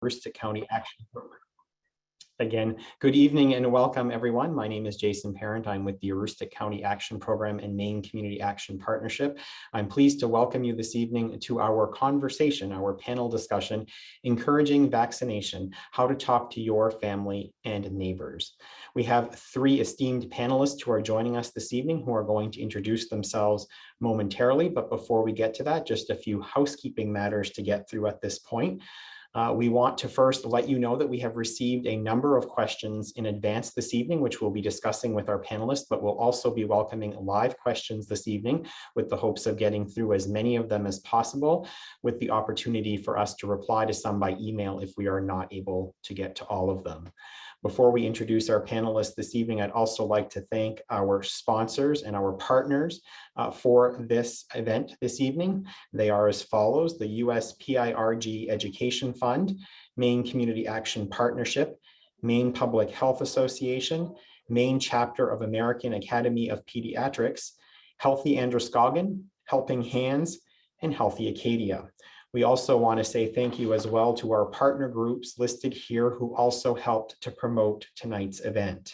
Aroostook County Action Program. Again, good evening and welcome everyone. My name is Jason Parent. I'm with the Aroostook County Action Program and Maine Community Action Partnership. I'm pleased to welcome you this evening to our conversation, our panel discussion, Encouraging Vaccination, How to Talk to Your Family and Neighbors. We have three esteemed panelists who are joining us this evening who are going to introduce themselves momentarily. But before we get to that, just a few housekeeping matters to get through at this point. We want to first let you know that we have received a number of questions in advance this evening, which we'll be discussing with our panelists, but we'll also be welcoming live questions this evening with the hopes of getting through as many of them as possible, with the opportunity for us to reply to some by email if we are not able to get to all of them. Before we introduce our panelists this evening, I'd also like to thank our sponsors and our partners for this event this evening. They are as follows: the USPIRG Education Fund, Maine Community Action Partnership, Maine Public Health Association, Maine Chapter of American Academy of Pediatrics, Healthy Androscoggin, Helping Hands, and Healthy Acadia. We also want to say thank you as well to our partner groups listed here who also helped to promote tonight's event.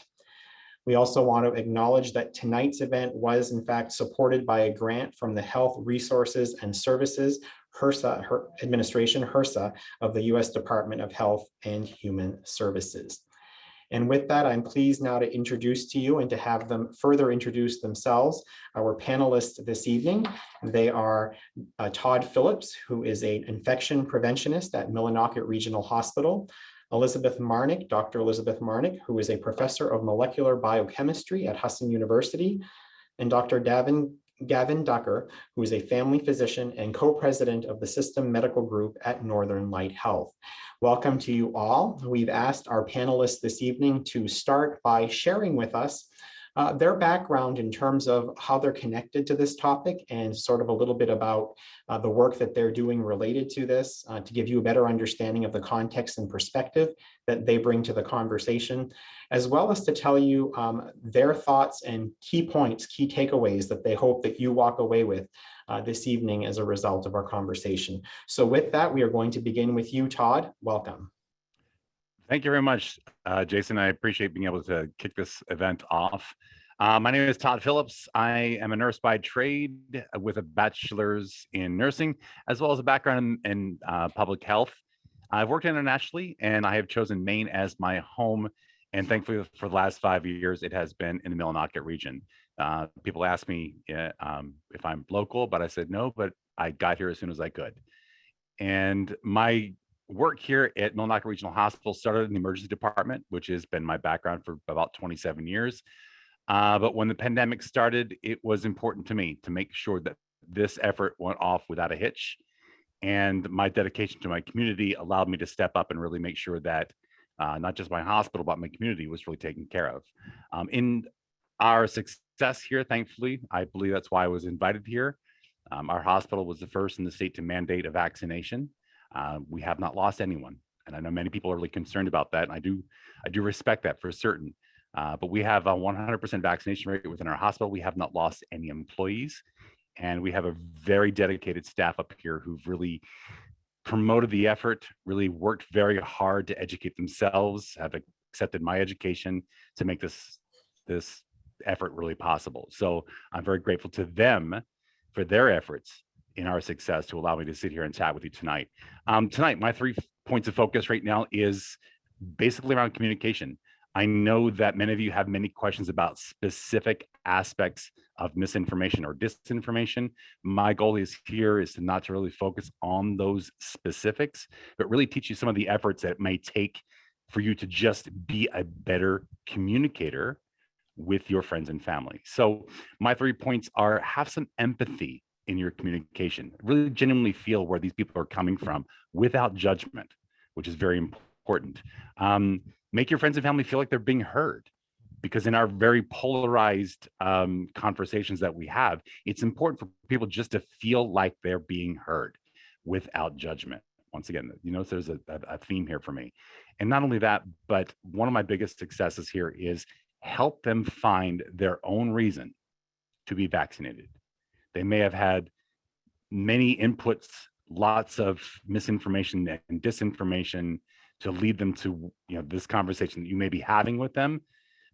We also want to acknowledge that tonight's event was in fact supported by a grant from the Health Resources and Services Administration, HRSA, of the U.S. Department of Health and Human Services. And with that, I'm pleased now to introduce to you and to have them further introduce themselves, our panelists this evening. They are Todd Phillips, who is an infection preventionist at Millinocket Regional Hospital, Elizabeth Marnick, Dr. Elizabeth Marnick, who is a professor of molecular biochemistry at Husson University, and Dr. Gavin Ducker, who is a family physician and co-president of the System Medical Group at Northern Light Health. Welcome to you all. We've asked our panelists this evening to start by sharing with us their background in terms of how they're connected to this topic and sort of a little bit about the work that they're doing related to this to give you a better understanding of the context and perspective that they bring to the conversation, as well as to tell you their thoughts and key points, key takeaways that they hope that you walk away with this evening as a result of our conversation. So with that, we are going to begin with you, Todd. Welcome. Thank you very much, Jason. I appreciate being able to kick this event off. My name is Todd Phillips. I am a nurse by trade with a bachelor's in nursing, as well as a background in public health. I've worked internationally, and I have chosen Maine as my home. And thankfully, for the last 5 years, it has been in the Millinocket region. People ask me if I'm local, but I said no, but I got here as soon as I could. And my work here at Millinocket Regional Hospital started in the emergency department, which has been my background for about 27 years. But when the pandemic started, it was important to me to make sure that this effort went off without a hitch. And my dedication to my community allowed me to step up and really make sure that not just my hospital, but my community was really taken care of. In our success here, thankfully, I believe that's why I was invited here. Our hospital was the first in the state to mandate a vaccination. We have not lost anyone, and I know many people are really concerned about that, and I do respect that for certain. But we have a 100% vaccination rate within our hospital. We have not lost any employees, and we have a very dedicated staff up here who've really promoted the effort, really worked very hard to educate themselves, have accepted my education to make this effort really possible. So I'm very grateful to them for their efforts in our success to allow me to sit here and chat with you tonight. Tonight, my 3 points of focus right now is basically around communication. I know that many of you have many questions about specific aspects of misinformation or disinformation. My goal is not to really focus on those specifics, but really teach you some of the efforts that it may take for you to just be a better communicator with your friends and family. So my 3 points are: have some empathy in your communication. Really genuinely feel where these people are coming from without judgment, which is very important. Make your friends and family feel like they're being heard, because in our very polarized conversations that we have, it's important for people just to feel like they're being heard without judgment. Once again, you know, there's a theme here for me. And not only that, but one of my biggest successes here is help them find their own reason to be vaccinated. They may have had many inputs, lots of misinformation and disinformation to lead them to, this conversation that you may be having with them.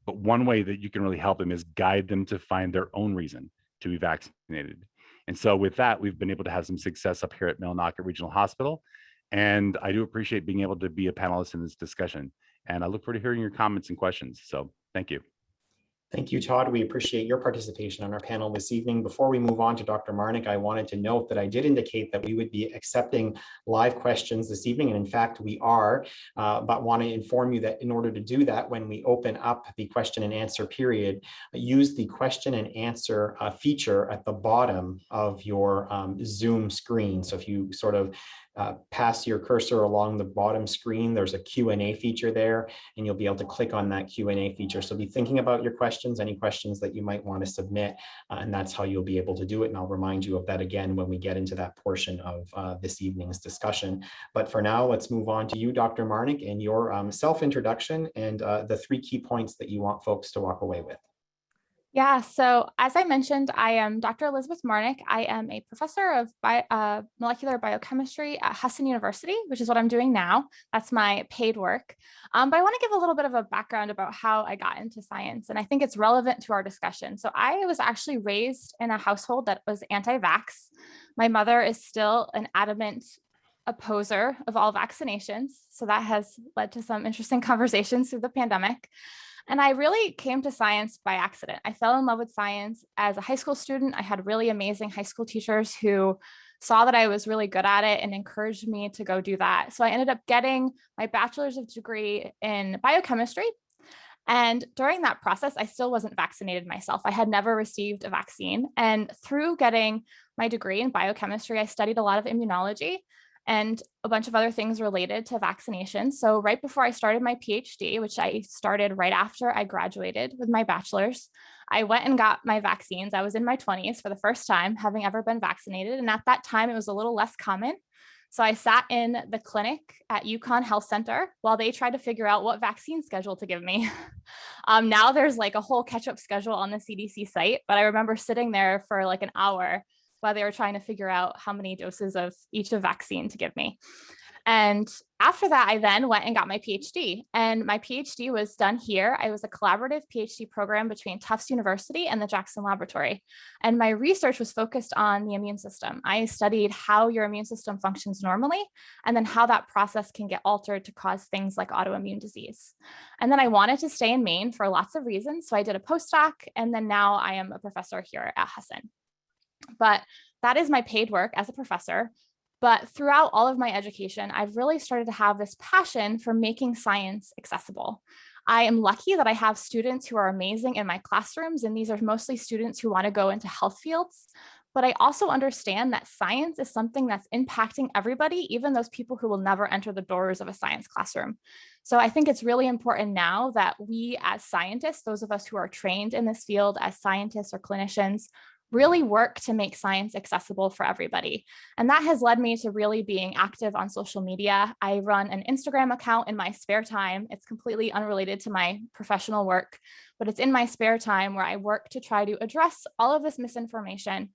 But one way that you can really help them is guide them to find their own reason to be vaccinated. And so with that, we've been able to have some success up here at Millinocket Regional Hospital. And I do appreciate being able to be a panelist in this discussion. And I look forward to hearing your comments and questions. So thank you. Thank you, Todd. We appreciate your participation on our panel this evening. Before we move on to Dr. Marnick, I wanted to note that I did indicate that we would be accepting live questions this evening, and in fact, we are, but want to inform you that in order to do that, when we open up the question and answer period, use the question and answer feature at the bottom of your Zoom screen. So if you sort of pass your cursor along the bottom screen, there's a Q&A feature there, and you'll be able to click on that Q&A feature. So be thinking about your questions, any questions that you might want to submit, and that's how you'll be able to do it. And I'll remind you of that again when we get into that portion of this evening's discussion. But for now, let's move on to you, Dr. Marnick, and your self-introduction and the 3 key points that you want folks to walk away with. Yeah, so as I mentioned, I am Dr. Elizabeth Marnick. I am a professor of molecular biochemistry at Husson University, which is what I'm doing now. That's my paid work. But I want to give a little bit of a background about how I got into science, and I think it's relevant to our discussion. So I was actually raised in a household that was anti-vax. My mother is still an adamant opposer of all vaccinations. So that has led to some interesting conversations through the pandemic. And I really came to science by accident. I fell in love with science as a high school student. I had really amazing high school teachers who saw that I was really good at it and encouraged me to go do that. So I ended up getting my bachelor's degree in biochemistry. And during that process, I still wasn't vaccinated myself. I had never received a vaccine. And through getting my degree in biochemistry, I studied a lot of immunology and a bunch of other things related to vaccination. So right before I started my PhD, which I started right after I graduated with my bachelor's, I went and got my vaccines. I was in my 20s for the first time having ever been vaccinated. And at that time, it was a little less common. So I sat in the clinic at UConn Health Center while they tried to figure out what vaccine schedule to give me. Now there's like a whole catch-up schedule on the CDC site, but I remember sitting there for like an hour while they were trying to figure out how many doses of each of vaccine to give me. And after that, I then went and got my PhD. And my PhD was done here. I was a collaborative PhD program between Tufts University and the Jackson Laboratory. And my research was focused on the immune system. I studied how your immune system functions normally, and then how that process can get altered to cause things like autoimmune disease. And then I wanted to stay in Maine for lots of reasons. So I did a postdoc, and then now I am a professor here at Husson. But that is my paid work as a professor. But throughout all of my education, I've really started to have this passion for making science accessible. I am lucky that I have students who are amazing in my classrooms, and these are mostly students who want to go into health fields. But I also understand that science is something that's impacting everybody, even those people who will never enter the doors of a science classroom. So I think it's really important now that we as scientists, those of us who are trained in this field as scientists or clinicians, really work to make science accessible for everybody. And that has led me to really being active on social media. I run an Instagram account in my spare time. It's completely unrelated to my professional work, but it's in my spare time where I work to try to address all of this misinformation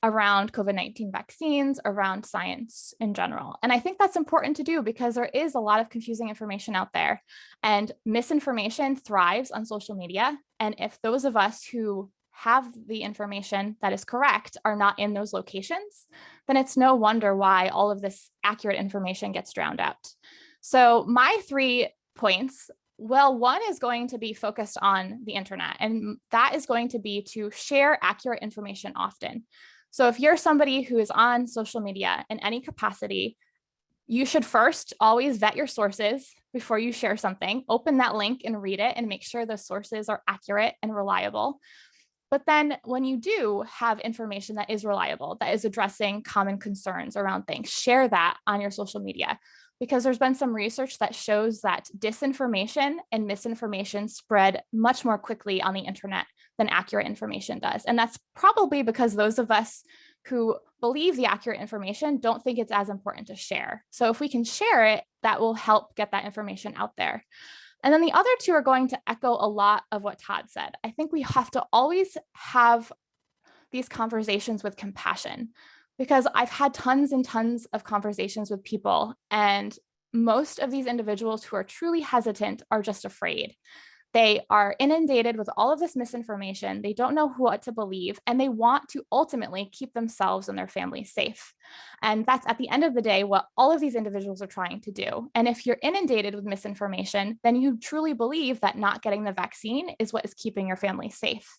around COVID-19 vaccines, around science in general. And I think that's important to do because there is a lot of confusing information out there, and misinformation thrives on social media. And if those of us who have the information that is correct are not in those locations, then it's no wonder why all of this accurate information gets drowned out. So my 3 points, well, one is going to be focused on the internet, and that is going to be to share accurate information often. So if you're somebody who is on social media in any capacity, you should first always vet your sources before you share something. Open that link and read it and make sure the sources are accurate and reliable. But then when you do have information that is reliable, that is addressing common concerns around things, share that on your social media, because there's been some research that shows that disinformation and misinformation spread much more quickly on the internet than accurate information does. And that's probably because those of us who believe the accurate information don't think it's as important to share. So if we can share it, that will help get that information out there. And then the other 2 are going to echo a lot of what Todd said. I think we have to always have these conversations with compassion, because I've had tons and tons of conversations with people, and most of these individuals who are truly hesitant are just afraid. They are inundated with all of this misinformation. They don't know what to believe, and they want to ultimately keep themselves and their families safe. And that's at the end of the day what all of these individuals are trying to do. And if you're inundated with misinformation, then you truly believe that not getting the vaccine is what is keeping your family safe.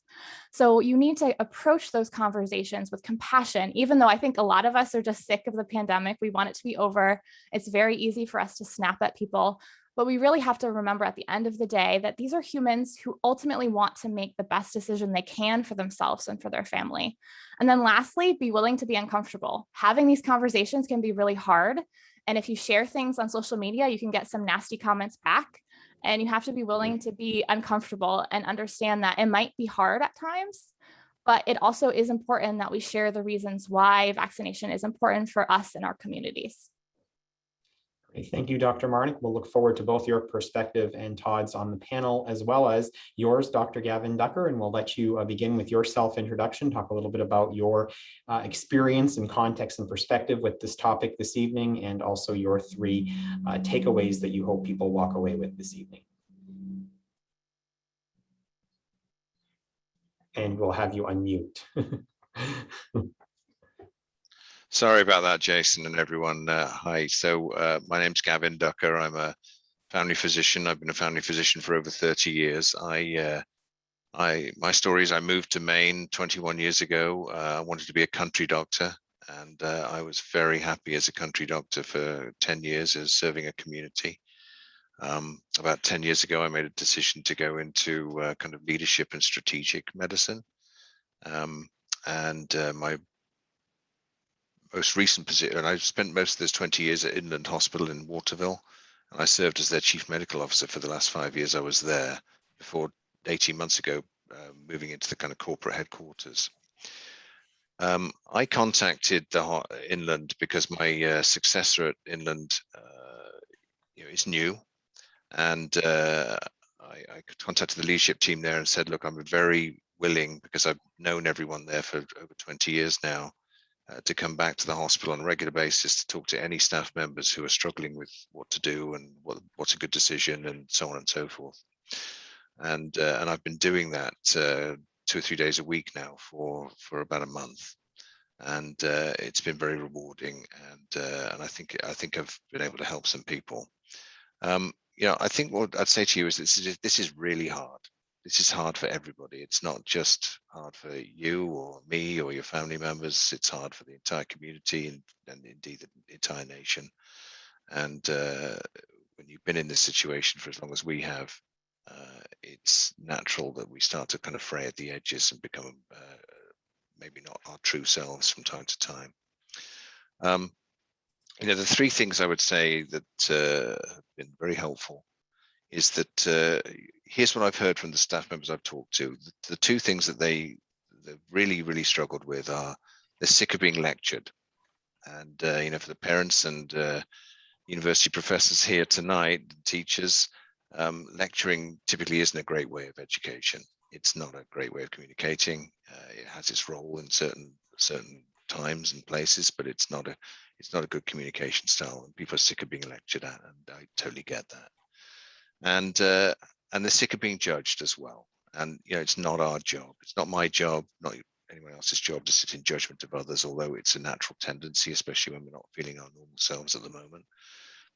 So you need to approach those conversations with compassion, even though I think a lot of us are just sick of the pandemic. We want it to be over. It's very easy for us to snap at people. But we really have to remember at the end of the day that these are humans who ultimately want to make the best decision they can for themselves and for their family. And then lastly, be willing to be uncomfortable. Having these conversations can be really hard. And if you share things on social media, you can get some nasty comments back. And you have to be willing to be uncomfortable and understand that it might be hard at times, but it also is important that we share the reasons why vaccination is important for us and our communities. Thank you, Dr. Marnick. We'll look forward to both your perspective and Todd's on the panel, as well as yours, Dr. Gavin Ducker, and we'll let you begin with your self-introduction, talk a little bit about your experience and context and perspective with this topic this evening, and also your three takeaways that you hope people walk away with this evening. And we'll have you unmute. Sorry about that, Jason and everyone. Hi, so my name's Gavin Ducker. I'm a family physician. I've been a family physician for over 30 years. My story is I moved to Maine 21 years ago. I wanted to be a country doctor, and I was very happy as a country doctor for 10 years as serving a community. About 10 years ago, I made a decision to go into kind of leadership and strategic medicine. My most recent position, and I spent most of those 20 years at Inland Hospital in Waterville, and I served as their chief medical officer for the last 5 years I was there, before 18 months ago moving into the kind of corporate headquarters. I contacted the Inland because my successor at Inland is new, and I contacted the leadership team there and said, look, I'm very willing, because I've known everyone there for over 20 years now, to come back to the hospital on a regular basis to talk to any staff members who are struggling with what to do and what's a good decision and so on and so forth. And I've been doing that 2 or 3 days a week now for about a month, and it's been very rewarding. And I think I've been able to help some people. I think what I'd say to you is this is really hard. This is hard for everybody. It's not just hard for you or me or your family members. It's hard for the entire community and indeed the entire nation. And when you've been in this situation for as long as we have, it's natural that we start to kind of fray at the edges and become maybe not our true selves from time to time. The three things I would say that have been very helpful is that here's what I've heard from the staff members I've talked to. The two things that they really, really struggled with are they're sick of being lectured. And, for the parents and university professors here tonight, teachers, lecturing typically isn't a great way of education. It's not a great way of communicating. It has its role in certain times and places, but it's not a good communication style. And people are sick of being lectured at, and I totally get that. And they're sick of being judged as well. And it's not our job. It's not my job, not anyone else's job to sit in judgment of others, although it's a natural tendency, especially when we're not feeling our normal selves at the moment.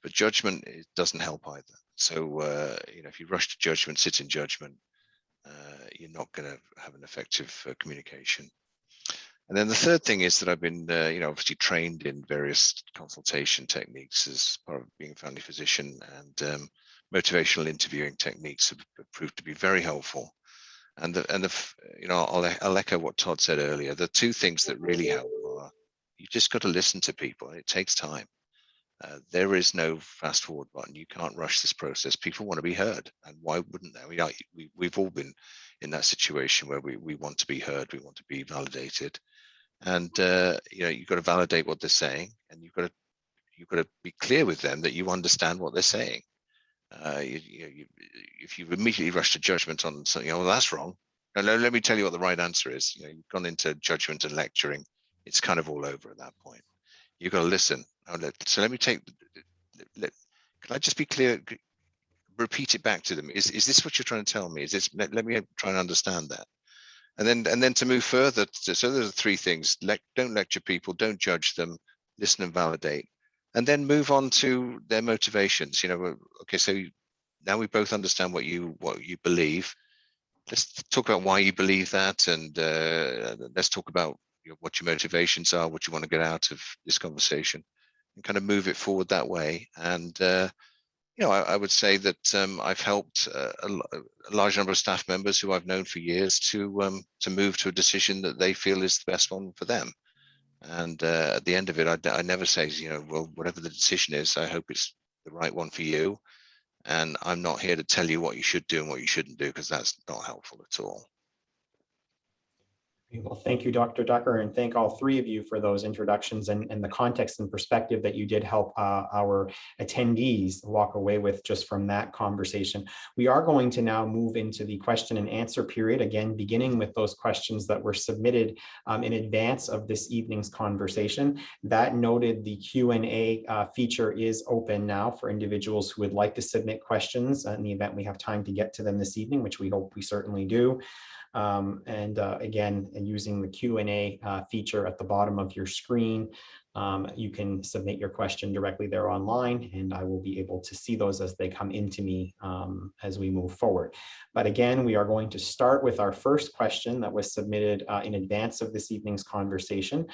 But judgment, it doesn't help either. So if you rush to judgment, sit in judgment, you're not going to have an effective communication. And then the third thing is that I've been, obviously trained in various consultation techniques as part of being a family physician, and motivational interviewing techniques have proved to be very helpful. And I'll echo what Todd said earlier. The two things that really help are you just got to listen to people, and it takes time. There is no fast forward button. You can't rush this process. People want to be heard, and why wouldn't they? We've all been in that situation where we want to be heard, we want to be validated, and you've got to validate what they're saying, and you've got to be clear with them that you understand what they're saying. If you immediately rush to judgment on something, well, that's wrong. No, let me tell you what the right answer is. You've gone into judgment and lecturing. It's kind of all over at that point. You've got to listen. So let me take. Can I just be clear? Repeat it back to them. Is this what you're trying to tell me? Is this, let me try and understand that. And then to move further, so there's 3 things. Don't lecture people, don't judge them, listen and validate, and then move on to their motivations. Okay, so now we both understand what you believe. Let's talk about why you believe that, and let's talk about what your motivations are, what you want to get out of this conversation, and kind of move it forward that way. And I would say that I've helped a large number of staff members who I've known for years to move to a decision that they feel is the best one for them. And at the end of it, I never say, well, whatever the decision is, I hope it's the right one for you. And I'm not here to tell you what you should do and what you shouldn't do, because that's not helpful at all. Well, thank you, Dr. Ducker, and thank all 3 of you for those introductions and the context and perspective that you did help our attendees walk away with just from that conversation. We are going to now move into the question and answer period, again, beginning with those questions that were submitted in advance of this evening's conversation. That noted, the Q&A feature is open now for individuals who would like to submit questions in the event we have time to get to them this evening, which we hope we certainly do. Again, using the Q&A feature at the bottom of your screen, you can submit your question directly there online, and I will be able to see those as they come into me as we move forward. But again, we are going to start with our first question that was submitted in advance of this evening's conversation.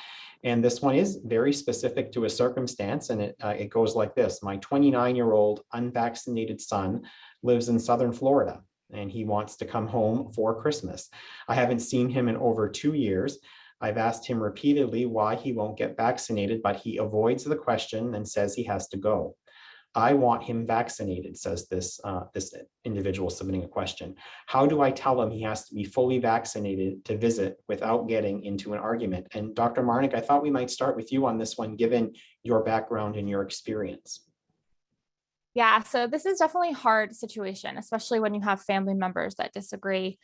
And this one is very specific to a circumstance, and it goes like this. My 29-year-old unvaccinated son lives in Southern Florida, and he wants to come home for Christmas. I haven't seen him in over 2 years. I've asked him repeatedly why he won't get vaccinated, but he avoids the question and says he has to go. I want him vaccinated, says this individual submitting a question. How do I tell him he has to be fully vaccinated to visit without getting into an argument? And Dr. Marnick, I thought we might start with you on this one, given your background and your experience. Yeah, so this is definitely a hard situation, especially when you have family members that disagree.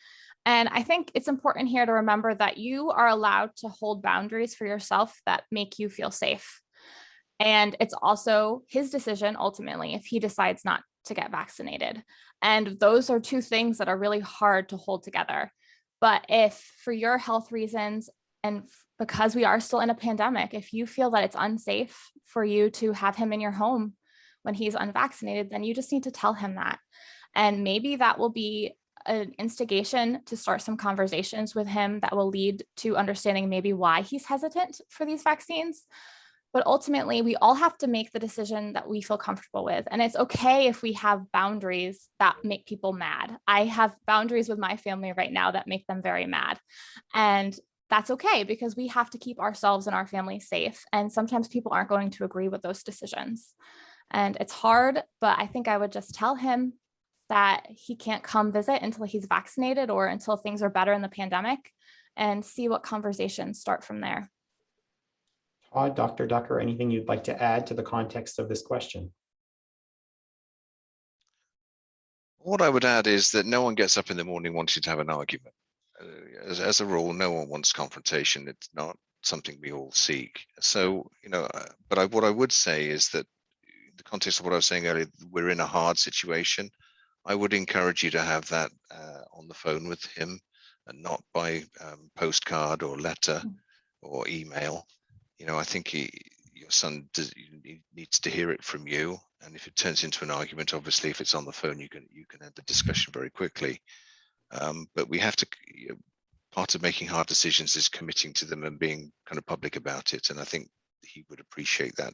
And I think it's important here to remember that you are allowed to hold boundaries for yourself that make you feel safe. And it's also his decision, ultimately, if he decides not to get vaccinated. And those are 2 things that are really hard to hold together. But if for your health reasons, and because we are still in a pandemic, if you feel that it's unsafe for you to have him in your home when he's unvaccinated, then you just need to tell him that. And maybe that will be an instigation to start some conversations with him that will lead to understanding maybe why he's hesitant for these vaccines. But ultimately, we all have to make the decision that we feel comfortable with. And it's okay if we have boundaries that make people mad. I have boundaries with my family right now that make them very mad. And that's okay, because we have to keep ourselves and our family safe. And sometimes people aren't going to agree with those decisions. And it's hard, but I think I would just tell him that he can't come visit until he's vaccinated or until things are better in the pandemic, and see what conversations start from there. Todd, Dr. Ducker, anything you'd like to add to the context of this question? What I would add is that no one gets up in the morning wanting to have an argument. As a rule, no one wants confrontation. It's not something we all seek. So, but what I would say is that in the context of what I was saying earlier, we're in a hard situation. I would encourage you to have that on the phone with him, and not by postcard or letter or email. I think your son needs to hear it from you. And if it turns into an argument, obviously, if it's on the phone, you can end the discussion very quickly. But we have to. Part of making hard decisions is committing to them and being kind of public about it. And I think he would appreciate that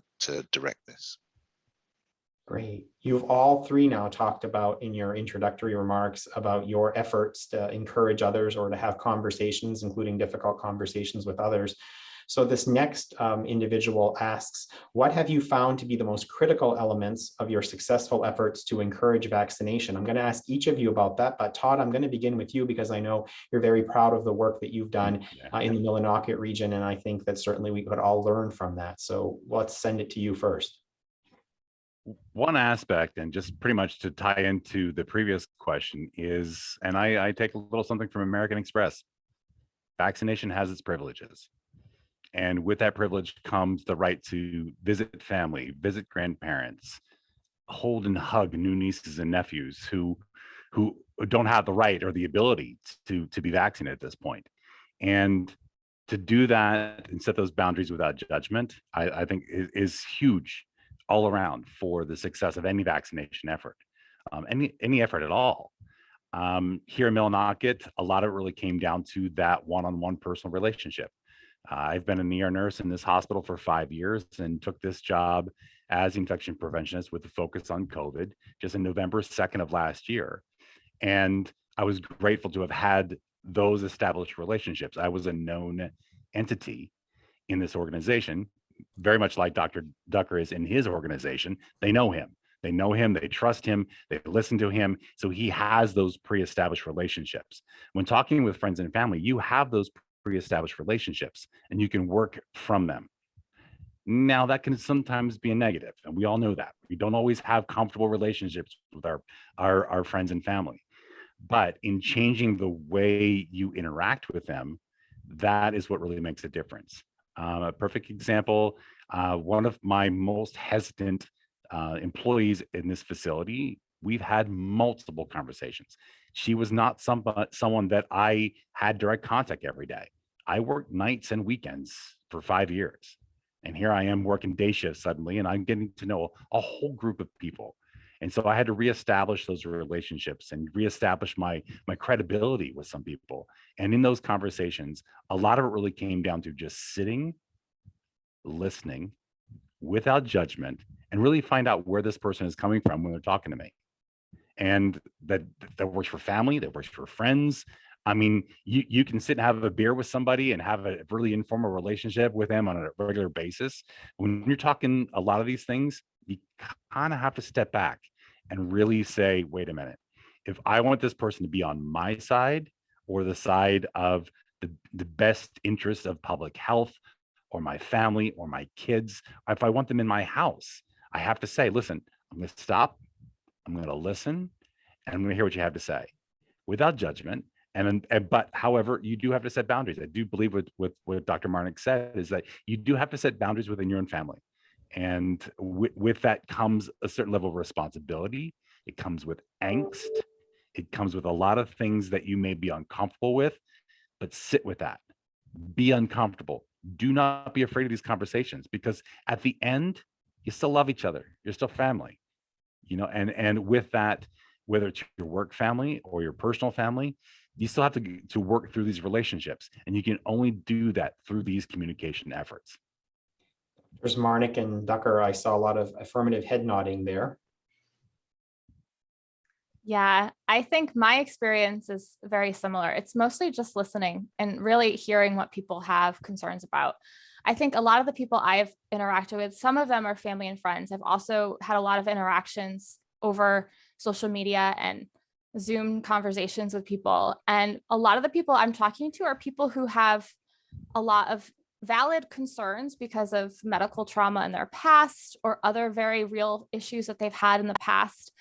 directness. Great. You've all 3 now talked about in your introductory remarks about your efforts to encourage others or to have conversations, including difficult conversations with others. So this next individual asks, what have you found to be the most critical elements of your successful efforts to encourage vaccination? I'm going to ask each of you about that, but Todd, I'm going to begin with you because I know you're very proud of the work that you've done in the Millinocket region, and I think that certainly we could all learn from that. So let's send it to you first. One aspect, and just pretty much to tie into the previous question, is, and I take a little something from American Express, vaccination has its privileges. And with that privilege comes the right to visit family, visit grandparents, hold and hug new nieces and nephews who don't have the right or the ability to be vaccinated at this point. And to do that and set those boundaries without judgment, I think is huge all around for the success of any vaccination effort, any effort at all. Here in Millinocket, a lot of it really came down to that one-on-one personal relationship. I've been an ER nurse in this hospital for 5 years and took this job as infection preventionist with a focus on COVID just in November 2nd of last year. And I was grateful to have had those established relationships. I was a known entity in this organization, very much like Dr. Ducker is in his organization. They know him. They know him, they trust him, they listen to him. So he has those pre-established relationships. When talking with friends and family, you have those pre-established relationships and you can work from them. Now that can sometimes be a negative, and we all know that. We don't always have comfortable relationships with our friends and family. But in changing the way you interact with them, that is what really makes a difference. A perfect example, one of my most hesitant employees in this facility, we've had multiple conversations. She was not someone that I had direct contact every day. I worked nights and weekends for 5 years. And here I am working day shifts suddenly, and I'm getting to know a whole group of people. And so I had to reestablish those relationships and reestablish my credibility with some people. And in those conversations, a lot of it really came down to just sitting, listening without judgment, and really find out where this person is coming from when they're talking to me. And that works for family, that works for friends. I mean, you can sit and have a beer with somebody and have a really informal relationship with them on a regular basis. When you're talking a lot of these things, you kind of have to step back and really say, wait a minute, if I want this person to be on my side or the side of the best interest of public health or my family or my kids, if I want them in my house, I have to say, listen, I'm going to stop, I'm going to listen, and I'm going to hear what you have to say without judgment. But however, you do have to set boundaries. I do believe with what Dr. Marnick said is that you do have to set boundaries within your own family. And with that comes a certain level of responsibility. It comes with angst. It comes with a lot of things that you may be uncomfortable with, but sit with that. Be uncomfortable. Do not be afraid of these conversations, because at the end, you still love each other. You're still family, and with that, whether it's your work family or your personal family, you still have to work through these relationships, and you can only do that through these communication efforts. There's Marnick and Ducker. I saw a lot of affirmative head nodding there. Yeah, I think my experience is very similar. It's mostly just listening and really hearing what people have concerns about. I think a lot of the people I've interacted with, some of them are family and friends. I've also had a lot of interactions over social media and Zoom conversations with people. And a lot of the people I'm talking to are people who have a lot of valid concerns because of medical trauma in their past or other very real issues that they've had in the past.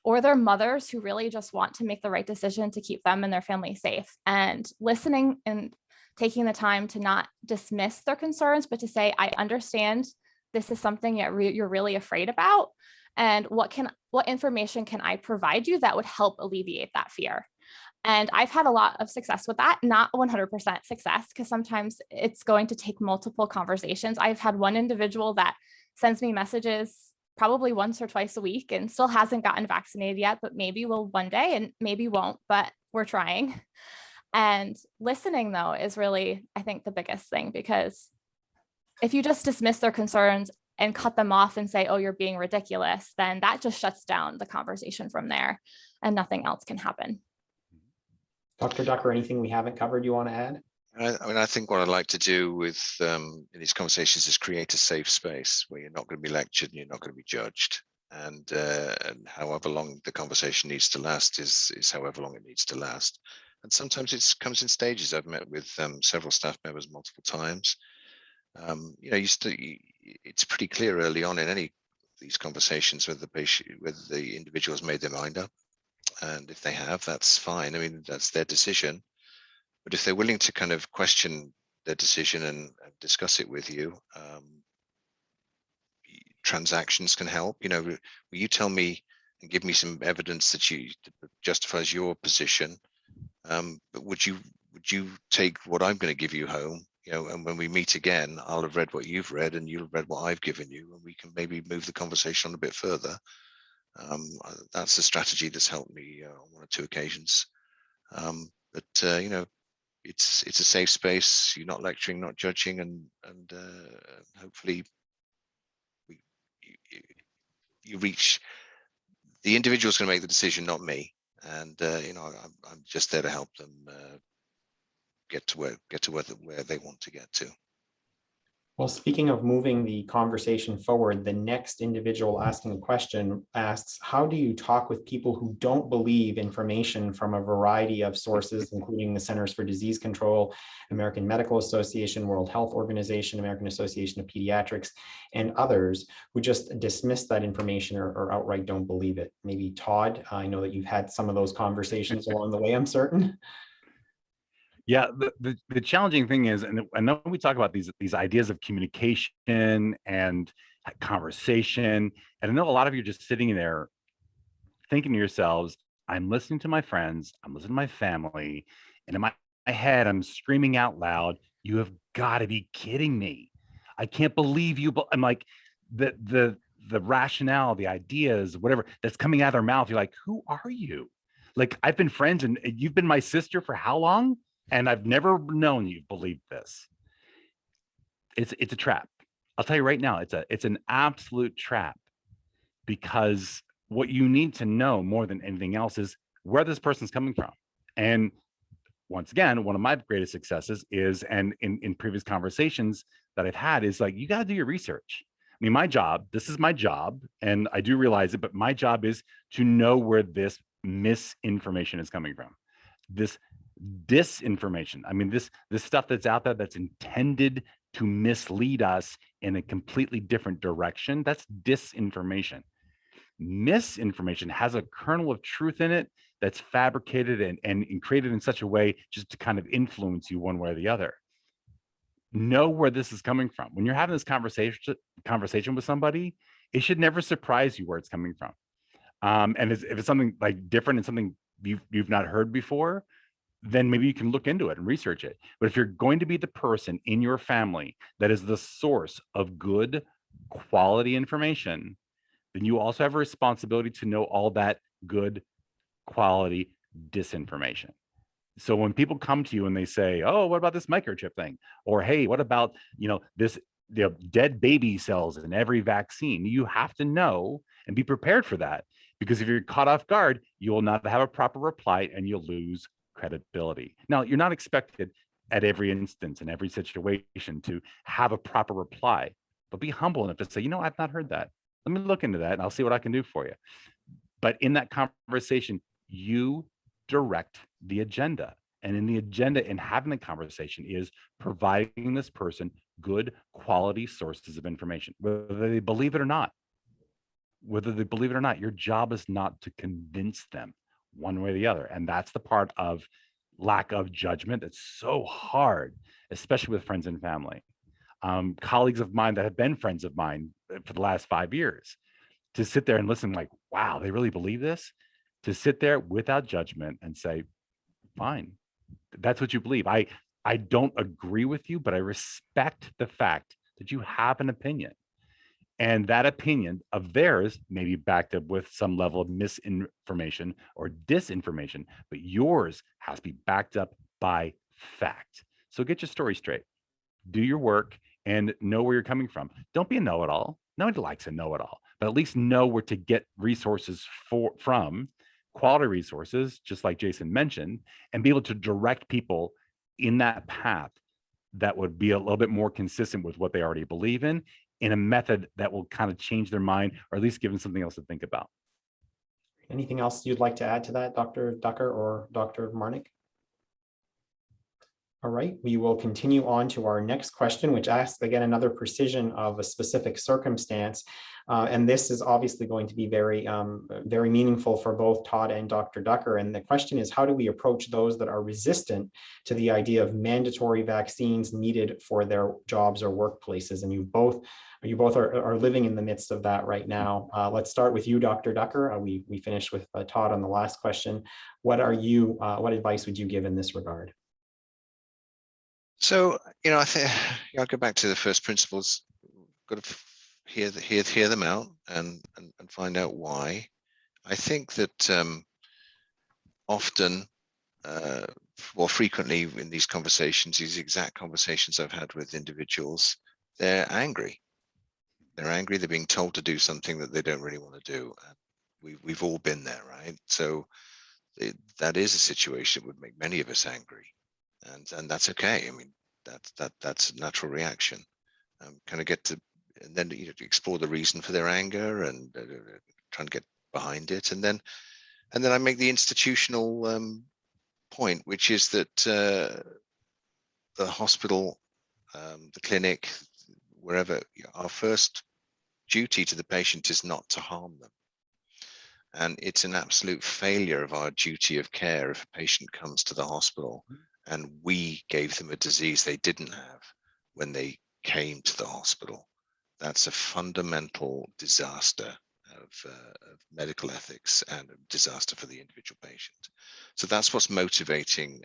Or they're mothers who really just want to make the right decision to keep them and their family safe. And listening and taking the time to not dismiss their concerns, but to say, I understand this is something you're really afraid about. And what information can I provide you that would help alleviate that fear? And I've had a lot of success with that, not 100% success, because sometimes it's going to take multiple conversations. I've had one individual that sends me messages probably once or twice a week and still hasn't gotten vaccinated yet, but maybe will one day and maybe won't, but we're trying. And listening, though, is really, I think, the biggest thing, because if you just dismiss their concerns and cut them off and say, oh, you're being ridiculous, then that just shuts down the conversation from there and nothing else can happen. Dr. Ducker, anything we haven't covered you want to add? I think what I'd like to do with in these conversations is create a safe space where you're not going to be lectured and you're not going to be judged. And however long the conversation needs to last is however long it needs to last. And sometimes it comes in stages. I've met with several staff members multiple times. It's pretty clear early on in any of these conversations whether the individual has made their mind up. And if they have, that's fine. I mean, that's their decision. But if they're willing to kind of question their decision and discuss it with you, transactions can help. You know, will you tell me and give me some evidence that justifies your position? But would you take what I'm going to give you home? You know, and when we meet again, I'll have read what you've read, and you'll have read what I've given you, and we can maybe move the conversation on a bit further. That's a strategy that's helped me on one or two occasions. But you know, it's a safe space. You're not lecturing, not judging, and hopefully you reach the individual's going to make the decision, not me. And you know, I'm just there to help them get to where they want to get to. Well, speaking of moving the conversation forward, the next individual asking a question asks, how do you talk with people who don't believe information from a variety of sources, including the Centers for Disease Control, American Medical Association, World Health Organization, American Association of Pediatrics, and others who just dismiss that information or outright don't believe it? Maybe Todd, I know that you've had some of those conversations along the way, I'm certain. Yeah, the challenging thing is, and I know we talk about these ideas of communication and conversation, and I know a lot of you are just sitting there thinking to yourselves, I'm listening to my friends, I'm listening to my family, and in my head, I'm screaming out loud, you have got to be kidding me. I can't believe you, but I'm like, the rationale, the ideas, whatever that's coming out of their mouth, you're like, who are you? Like, I've been friends and you've been my sister for how long? And I've never known you believe this. It's a trap. I'll tell you right now, it's an absolute trap, because what you need to know more than anything else is where this person's coming from. And once again, one of my greatest successes is, and in previous conversations that I've had, is like, you got to do your research. I mean, this is my job, and I do realize it, but my job is to know where this misinformation is coming from. This disinformation. I mean, this stuff that's out there that's intended to mislead us in a completely different direction. That's disinformation. Misinformation has a kernel of truth in it that's fabricated and created in such a way just to kind of influence you one way or the other. Know where this is coming from. When you're having this conversation with somebody, it should never surprise you where it's coming from. And if it's something like different and something you've not heard before, then maybe you can look into it and research it. But if you're going to be the person in your family that is the source of good quality information, then you also have a responsibility to know all that good quality disinformation. So when people come to you and they say, oh, what about this microchip thing? Or, hey, what about, this dead baby cells in every vaccine? You have to know and be prepared for that, because if you're caught off guard, you will not have a proper reply and you'll lose credibility. Now, you're not expected at every instance in every situation to have a proper reply, but be humble enough to say, I've not heard that. Let me look into that and I'll see what I can do for you. But in that conversation, you direct the agenda. And in the agenda in having the conversation is providing this person good quality sources of information, whether they believe it or not. Your job is not to convince them one way or the other. And that's the part of lack of judgment that's so hard, especially with friends and family. Colleagues of mine that have been friends of mine for the last 5 years, to sit there and listen like, wow, they really believe this? To sit there without judgment and say, fine, that's what you believe. I don't agree with you, but I respect the fact that you have an opinion. And that opinion of theirs may be backed up with some level of misinformation or disinformation, but yours has to be backed up by fact. So get your story straight, do your work, and know where you're coming from. Don't be a know-it-all. Nobody likes a know-it-all, but at least know where to get resources from, quality resources, just like Jason mentioned, and be able to direct people in that path that would be a little bit more consistent with what they already believe in a method that will kind of change their mind, or at least give them something else to think about. Anything else you'd like to add to that, Dr. Ducker or Dr. Marnick? All right, we will continue on to our next question, which asks again another precision of a specific circumstance. And this is obviously going to be very meaningful for both Todd and Dr. Ducker. And the question is, how do we approach those that are resistant to the idea of mandatory vaccines needed for their jobs or workplaces? And you both are living in the midst of that right now. Let's start with you, Dr. Ducker. We finished with Todd on the last question. What advice would you give in this regard? So, I think I'll go back to the first principles. Got to hear them out and find out why. I think that often, frequently in these conversations, these exact conversations I've had with individuals, they're angry. They're angry. They're being told to do something that they don't really want to do. And we've all been there, right? So that is a situation that would make many of us angry. And that's okay. I mean, that's a natural reaction. Kind of get to, and then explore the reason for their anger and try and get behind it, and then I make the institutional point, which is that the hospital, the clinic, wherever, our first duty to the patient is not to harm them. And it's an absolute failure of our duty of care if a patient comes to the hospital and we gave them a disease they didn't have when they came to the hospital. That's a fundamental disaster of medical ethics and a disaster for the individual patient. So that's what's motivating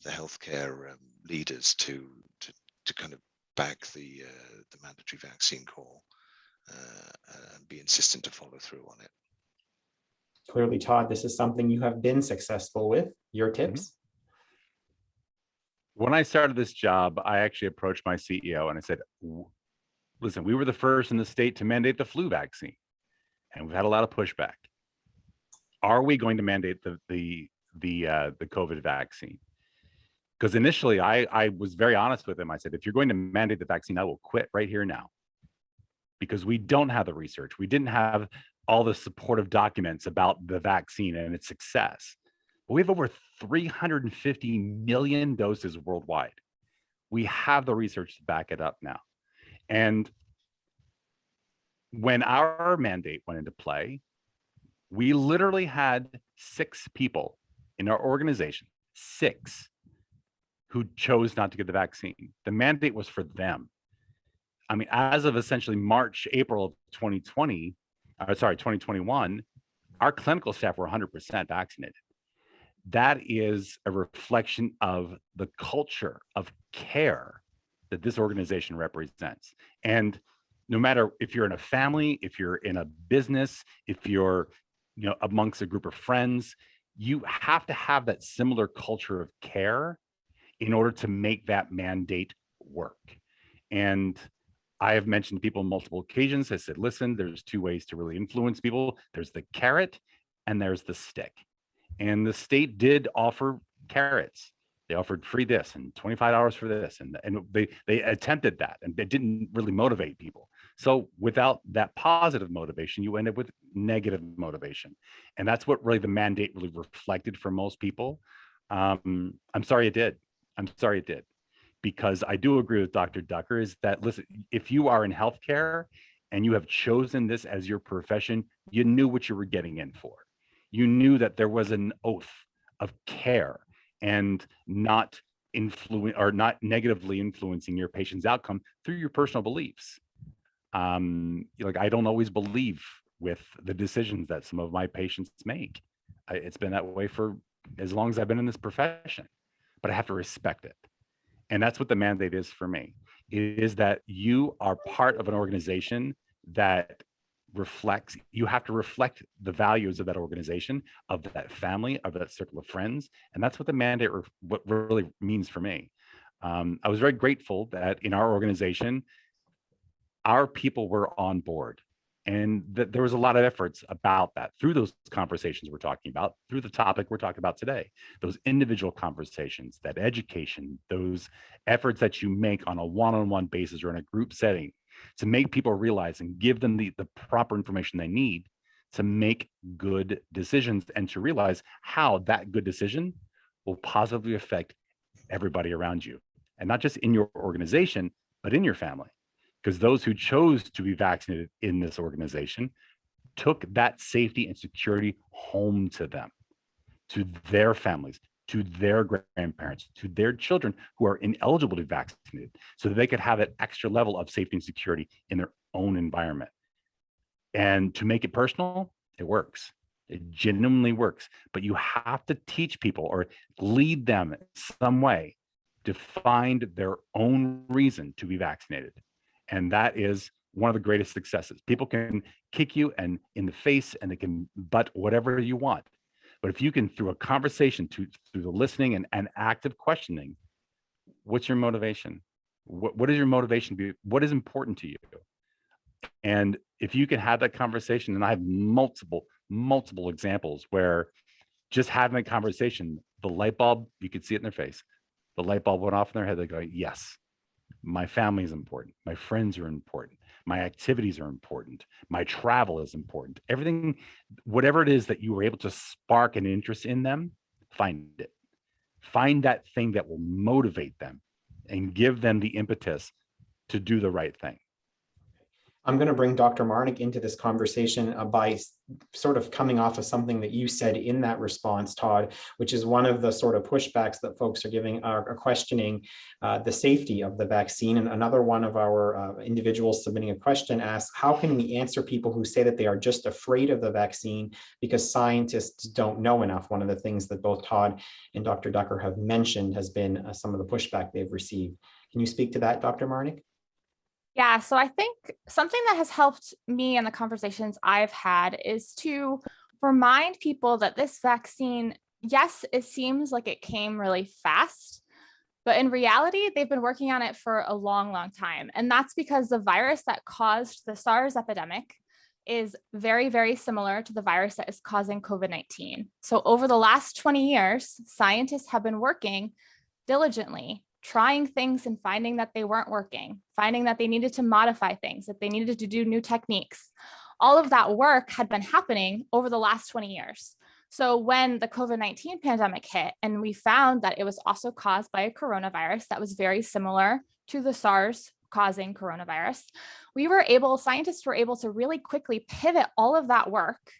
the healthcare leaders to kind of back the mandatory vaccine call and be insistent to follow through on it. Clearly, Todd, this is something you have been successful with. Your tips? When I started this job, I actually approached my CEO and I said, listen, we were the first in the state to mandate the flu vaccine, and we've had a lot of pushback. Are we going to mandate the COVID vaccine? Because initially I was very honest with him. I said, if you're going to mandate the vaccine, I will quit right here now, because we don't have the research. We didn't have all the supportive documents about the vaccine and its success. But we have over 350 million doses worldwide. We have the research to back it up now. And when our mandate went into play, we literally had 6 people in our organization, 6, who chose not to get the vaccine. The mandate was for them. I mean, as of essentially March, April of 2021, our clinical staff were 100% vaccinated. That is a reflection of the culture of care that this organization represents. And no matter if you're in a family, if you're in a business, if you're amongst a group of friends, you have to have that similar culture of care in order to make that mandate work. And I have mentioned to people on multiple occasions. I said, listen, there's 2 ways to really influence people. There's the carrot and there's the stick. And the state did offer carrots. They offered free this and $25 for this. And they attempted that, and it didn't really motivate people. So without that positive motivation, you end up with negative motivation. And that's what really the mandate really reflected for most people. I'm sorry it did. Because I do agree with Dr. Ducker is that, listen, if you are in healthcare and you have chosen this as your profession, you knew what you were getting in for. You knew that there was an oath of care and not negatively influencing your patient's outcome through your personal beliefs. I don't always believe with the decisions that some of my patients make. It's been that way for as long as I've been in this profession, but I have to respect it. And that's what the mandate is for me. It is that you are part of an organization that you have to reflect the values of that organization, of that family, of that circle of friends. And that's what the mandate what really means for me. I was very grateful that in our organization, our people were on board, and that there was a lot of efforts about that through those conversations we're talking about, through the topic we're talking about today, those individual conversations, that education, those efforts that you make on a one-on-one basis or in a group setting to make people realize and give them the proper information they need to make good decisions, and to realize how that good decision will positively affect everybody around you, and not just in your organization, but in your family. Because those who chose to be vaccinated in this organization took that safety and security home to them, to their families, to their grandparents, to their children who are ineligible to be vaccinated, so that they could have that extra level of safety and security in their own environment. And to make it personal, it works. It genuinely works. But you have to teach people or lead them in some way to find their own reason to be vaccinated. And that is one of the greatest successes. People can kick you and in the face, and they can butt whatever you want. But if you can, through a conversation, through the listening and active questioning, what's your motivation? What is your motivation be? What is important to you? And if you can have that conversation, and I have multiple examples where just having a conversation, the light bulb, you could see it in their face. The light bulb went off in their head. They go, yes, my family is important. My friends are important. My activities are important. My travel is important. Everything, whatever it is that you were able to spark an interest in them, find it. Find that thing that will motivate them and give them the impetus to do the right thing. I'm going to bring Dr. Marnick into this conversation by sort of coming off of something that you said in that response, Todd, which is one of the sort of pushbacks that folks are giving, are questioning the safety of the vaccine. And another one of our individuals submitting a question asks, how can we answer people who say that they are just afraid of the vaccine because scientists don't know enough? One of the things that both Todd and Dr. Ducker have mentioned has been some of the pushback they've received. Can you speak to that, Dr. Marnick? Yeah, so I think something that has helped me in the conversations I've had is to remind people that this vaccine, yes, it seems like it came really fast, but in reality, they've been working on it for a long, long time. And that's because the virus that caused the SARS epidemic is very, very similar to the virus that is causing COVID-19. So over the last 20 years, scientists have been working diligently, trying things and finding that they weren't working, finding that they needed to modify things, that they needed to do new techniques. All of that work had been happening over the last 20 years. So when the COVID-19 pandemic hit, and we found that it was also caused by a coronavirus that was very similar to the SARS causing coronavirus, scientists were able to really quickly pivot all of that work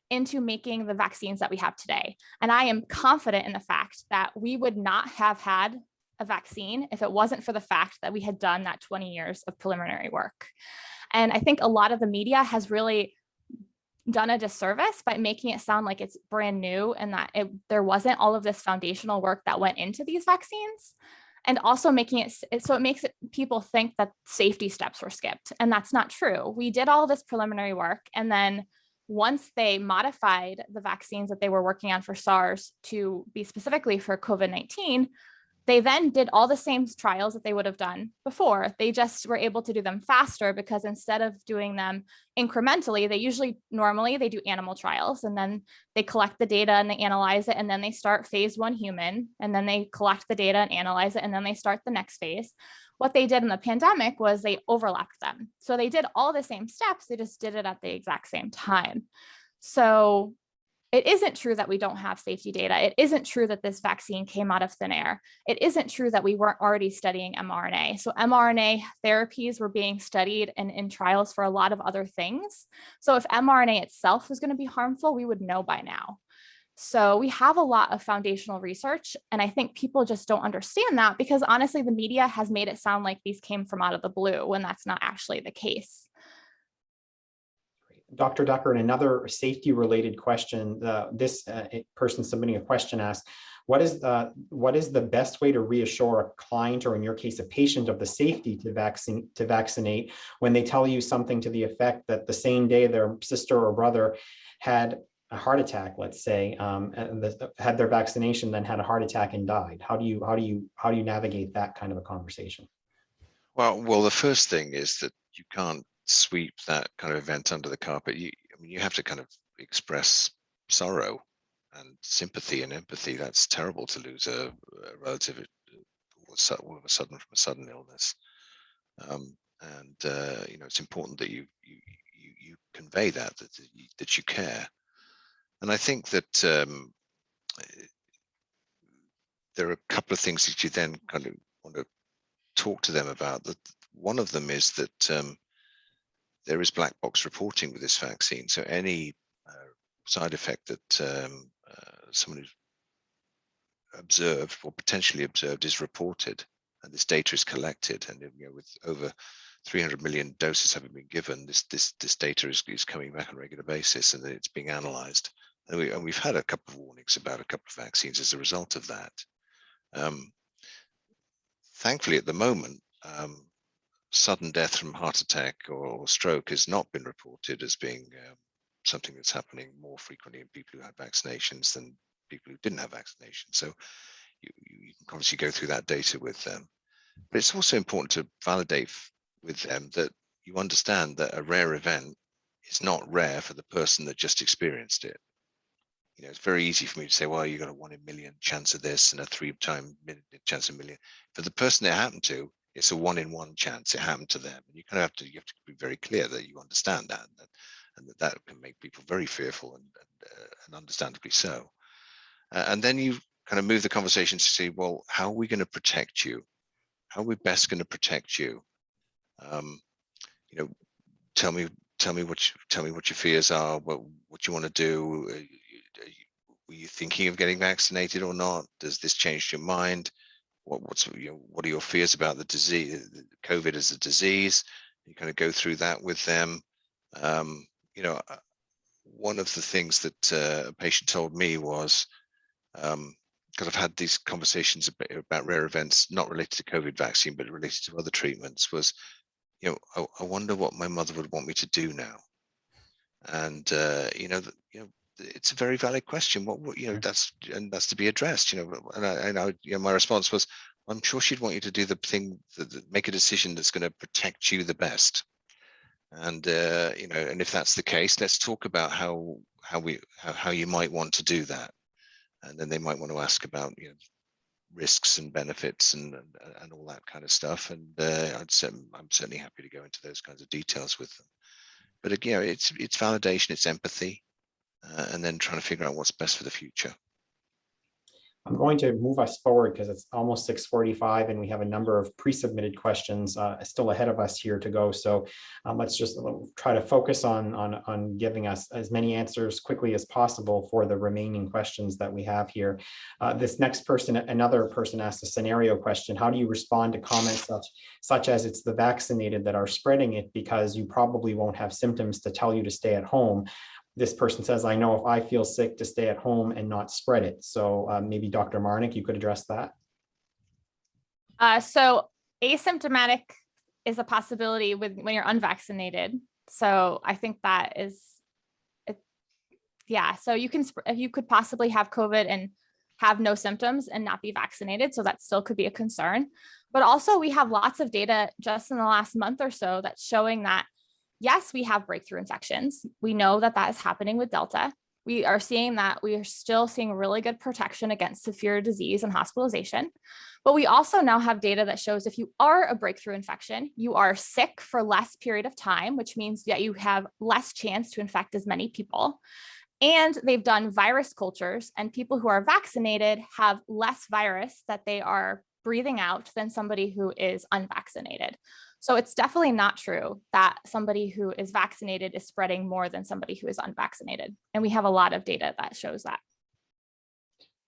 into making the vaccines that we have today. And I am confident in the fact that we would not have had a vaccine if it wasn't for the fact that we had done that 20 years of preliminary work. And I think a lot of the media has really done a disservice by making it sound like it's brand new and that there wasn't all of this foundational work that went into these vaccines, and also making it so it makes people think that safety steps were skipped. And that's not true. We did all this preliminary work, and then once they modified the vaccines that they were working on for SARS to be specifically for COVID-19, they then did all the same trials that they would have done before. They just were able to do them faster because instead of doing them incrementally, normally they do animal trials, and then they collect the data and they analyze it, and then they start phase 1 human, and then they collect the data and analyze it, and then they start the next phase. What they did in the pandemic was they overlapped them. So they did all the same steps, they just did it at the exact same time. So it isn't true that we don't have safety data. It isn't true that this vaccine came out of thin air. It isn't true that we weren't already studying mRNA. So mRNA therapies were being studied and in trials for a lot of other things. So if mRNA itself was going to be harmful, we would know by now. So we have a lot of foundational research, and I think people just don't understand that because honestly, the media has made it sound like these came from out of the blue when that's not actually the case. Dr. Ducker, and another safety-related question, this person submitting a question asks, what is the best way to reassure a client, or in your case, a patient, of the safety to vaccinate when they tell you something to the effect that the same day their sister or brother had a heart attack, let's say, had their vaccination, then had a heart attack and died? How do you navigate that kind of a conversation? Well, the first thing is that you can't sweep that kind of event under the carpet. You have to kind of express sorrow and sympathy and empathy. That's terrible to lose a relative all of a sudden from a sudden illness. It's important that you convey that you care. And I think that there are a couple of things that you then kind of want to talk to them about. That one of them is that there is black box reporting with this vaccine. So any side effect that someone who's observed or potentially observed is reported, and this data is collected. And with over 300 million doses having been given, this data is coming back on a regular basis, and it's being analysed. And we've had a couple of warnings about a couple of vaccines as a result of that. Thankfully, at the moment, sudden death from heart attack or stroke has not been reported as being something that's happening more frequently in people who had vaccinations than people who didn't have vaccinations. So you can obviously go through that data with them. But it's also important to validate with them that you understand that a rare event is not rare for the person that just experienced it. It's very easy for me to say, well, you got a 1 in a million chance of this and a 3-time chance of a million. For the person it happened to, it's a 1 in 1 chance it happened to them. And you have to be very clear that you understand that, and that can make people very fearful, and understandably so. And then you kind of move the conversation to see, well, how are we going to protect you? How are we best going to protect you? Tell me what your fears are. What you want to do. Were you thinking of getting vaccinated or not? Does this change your mind? What are your fears about the disease, COVID as a disease? You kind of go through that with them. One of the things that a patient told me was, because I've had these conversations about rare events, not related to COVID vaccine, but related to other treatments, was, I wonder what my mother would want me to do now. And it's a very valid question. That's to be addressed. And my response was, I'm sure she'd want you to do the thing that make a decision that's going to protect you the best. And and if that's the case, let's talk about how you might want to do that. And then they might want to ask about risks and benefits and all that kind of stuff. And I'm certainly happy to go into those kinds of details with them. But again, it's validation, it's empathy, and then trying to figure out what's best for the future. I'm going to move us forward because it's almost 6:45 and we have a number of pre-submitted questions still ahead of us here to go. So let's just try to focus on giving us as many answers quickly as possible for the remaining questions that we have here. This next person, another person asked a scenario question. How do you respond to comments such as it's the vaccinated that are spreading it because you probably won't have symptoms to tell you to stay at home? This person says, I know if I feel sick to stay at home and not spread it. So maybe Dr. Marnick, you could address that. So asymptomatic is a possibility when you're unvaccinated. So I think that is, yeah. So you could possibly have COVID and have no symptoms and not be vaccinated. So that still could be a concern. But also we have lots of data just in the last month or so that's showing that yes, we have breakthrough infections. We know that is happening with Delta. We are still seeing really good protection against severe disease and hospitalization. But we also now have data that shows if you are a breakthrough infection, you are sick for less period of time, which means that you have less chance to infect as many people. And they've done virus cultures, and people who are vaccinated have less virus that they are breathing out than somebody who is unvaccinated. So it's definitely not true that somebody who is vaccinated is spreading more than somebody who is unvaccinated. And we have a lot of data that shows that.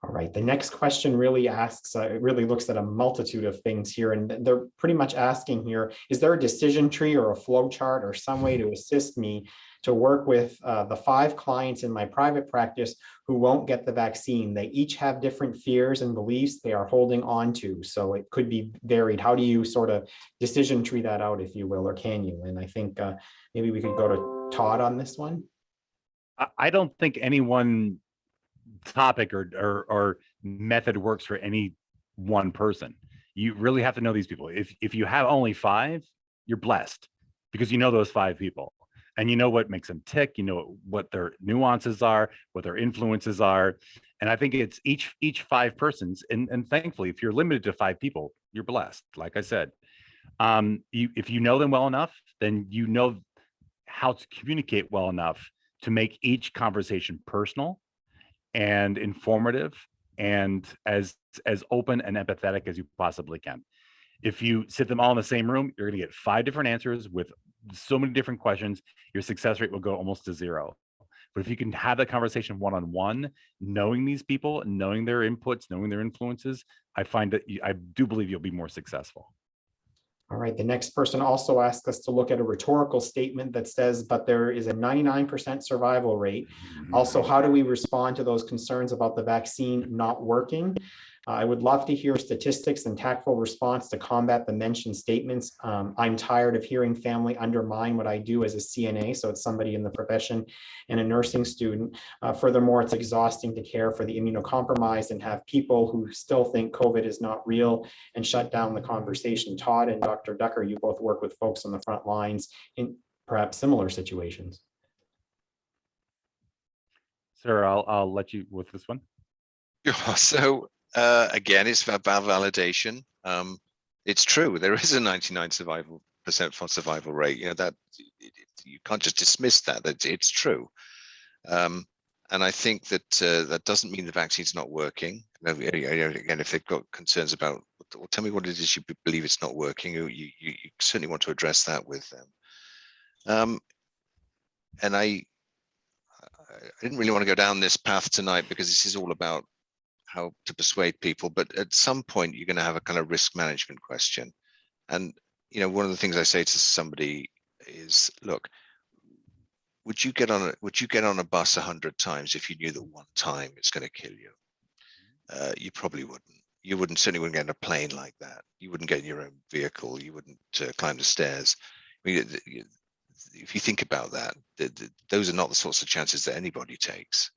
All right, the next question really asks, it really looks at a multitude of things here, and they're pretty much asking here, is there a decision tree or a flow chart or some way to assist me to work with the 5 clients in my private practice who won't get the vaccine? They each have different fears and beliefs they are holding on to, so it could be varied. How do you sort of decision tree that out, if you will, or can you? And I think maybe we could go to Todd on this one. I don't think any one topic or method works for any one person. You really have to know these people. If you have only 5, you're blessed because you know those 5 people and you know what makes them tick, you know what their nuances are, what their influences are. And I think it's each 5 persons. And thankfully, if you're limited to 5 people, you're blessed. Like I said, if you know them well enough, then you know how to communicate well enough to make each conversation personal and informative and as open and empathetic as you possibly can. If you sit them all in the same room, you're going to get 5 different answers with so many different questions. Your success rate will go almost to 0. But if you can have that conversation one-on-one, knowing these people, knowing their inputs, knowing their influences, I find that I do believe you'll be more successful. All right, the next person also asked us to look at a rhetorical statement that says, but there is a 99% survival rate. Also, how do we respond to those concerns about the vaccine not working? I would love to hear statistics and tactful response to combat the mentioned statements. I'm tired of hearing family undermine what I do as a CNA, so it's somebody in the profession, and a nursing student. Furthermore, it's exhausting to care for the immunocompromised and have people who still think COVID is not real and shut down the conversation. Todd and Dr. Ducker, you both work with folks on the front lines in perhaps similar situations. Sir, I'll let you with this one. So again, it's about validation. It's true, there is a 99% survival rate. You know, that you can't just dismiss that. It's true. And I think that that doesn't mean the vaccine's not working. Again, if they've got concerns about, well, tell me what it is you believe it's not working. You certainly want to address that with them. And I didn't really want to go down this path tonight because this is all about how to persuade people, but at some point you're going to have a kind of risk management question. And you know, one of the things I say to somebody is, look, would you get on a bus 100 times if you knew that one time it's going to kill you? You probably wouldn't. You certainly wouldn't get in a plane like that. You wouldn't get in your own vehicle. You wouldn't climb the stairs. I mean, if you think about that, those are not the sorts of chances that anybody takes.